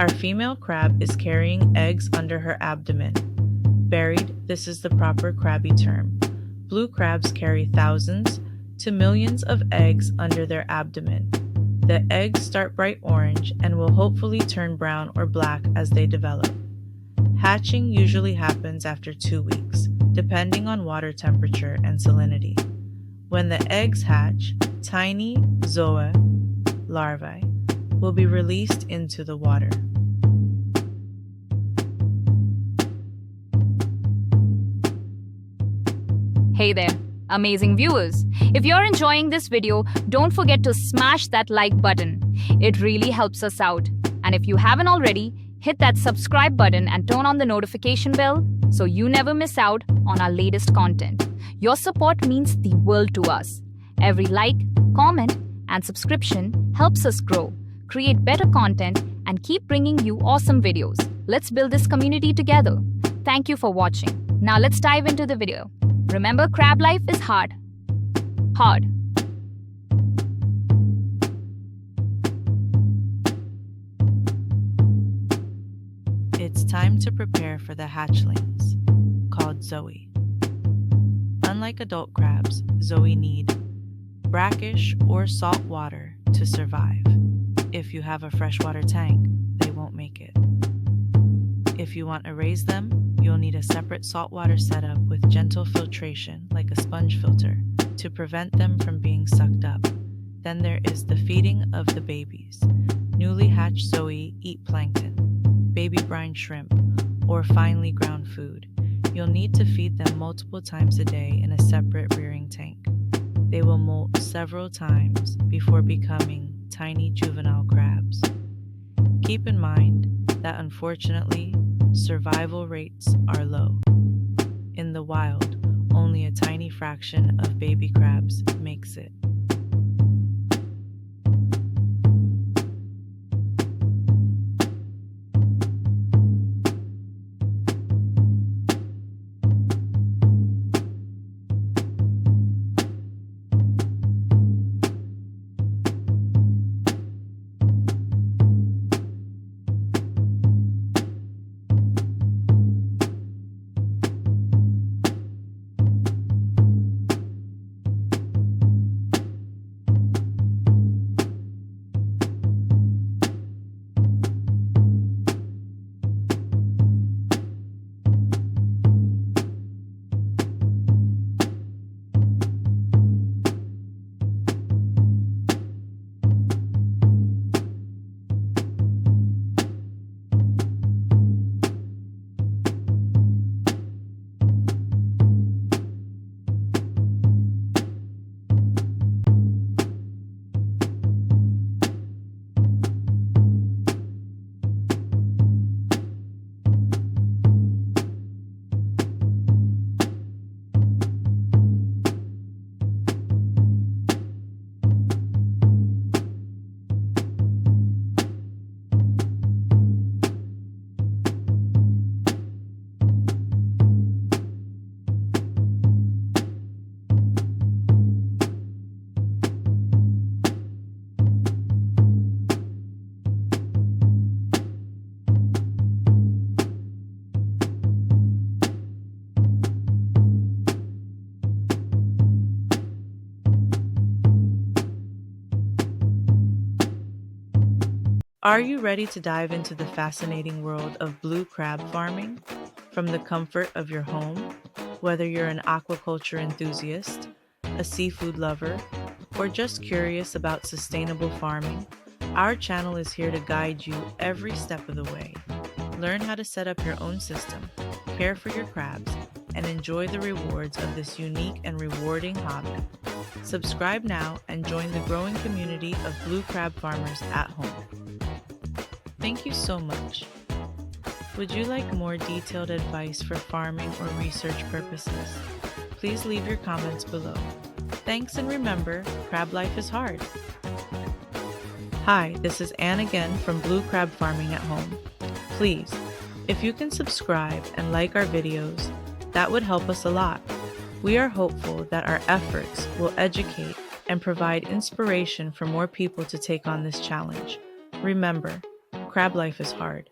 Our female crab is carrying eggs under her abdomen. Berried, this is the proper crabby term. Blue crabs carry thousands to millions of eggs under their abdomen. The eggs start bright orange and will hopefully turn brown or black as they develop. Hatching usually happens after 2 weeks, depending on water temperature and salinity. When the eggs hatch, tiny zoea, larvae, will be released into the water. Hey there, amazing viewers. If you're enjoying this video, don't forget to smash that like button. It really helps us out. And if you haven't already, hit that subscribe button and turn on the notification bell so you never miss out on our latest content. Your support means the world to us. Every like, comment, and subscription helps us grow, create better content, and keep bringing you awesome videos. Let's build this community together. Thank you for watching. Now let's dive into the video. Remember, crab life is hard. Hard. It's time to prepare for the hatchlings, called zoea. Unlike adult crabs, zoea need brackish or salt water to survive. If you have a freshwater tank, they won't make it. If you want to raise them, you'll need a separate saltwater setup with gentle filtration, like a sponge filter, to prevent them from being sucked up. Then there is the feeding of the babies. Newly hatched zoea eat plankton, baby brine shrimp, or finely ground food. You'll need to feed them multiple times a day in a separate rearing tank. They will molt several times before becoming tiny juvenile crabs. Keep in mind that unfortunately, survival rates are low. In the wild, only a tiny fraction of baby crabs makes it. Are you ready to dive into the fascinating world of blue crab farming? From the comfort of your home, whether you're an aquaculture enthusiast, a seafood lover, or just curious about sustainable farming, our channel is here to guide you every step of the way. Learn how to set up your own system, care for your crabs, and enjoy the rewards of this unique and rewarding hobby. Subscribe now and join the growing community of blue crab farmers at home. Thank you so much. Would you like more detailed advice for farming or research purposes? Please leave your comments below. Thanks, and remember, crab life is hard. Hi, this is Anne again from Blue Crab Farming at Home. Please, if you can subscribe and like our videos, that would help us a lot. We are hopeful that our efforts will educate and provide inspiration for more people to take on this challenge. Remember, Crab life is hard.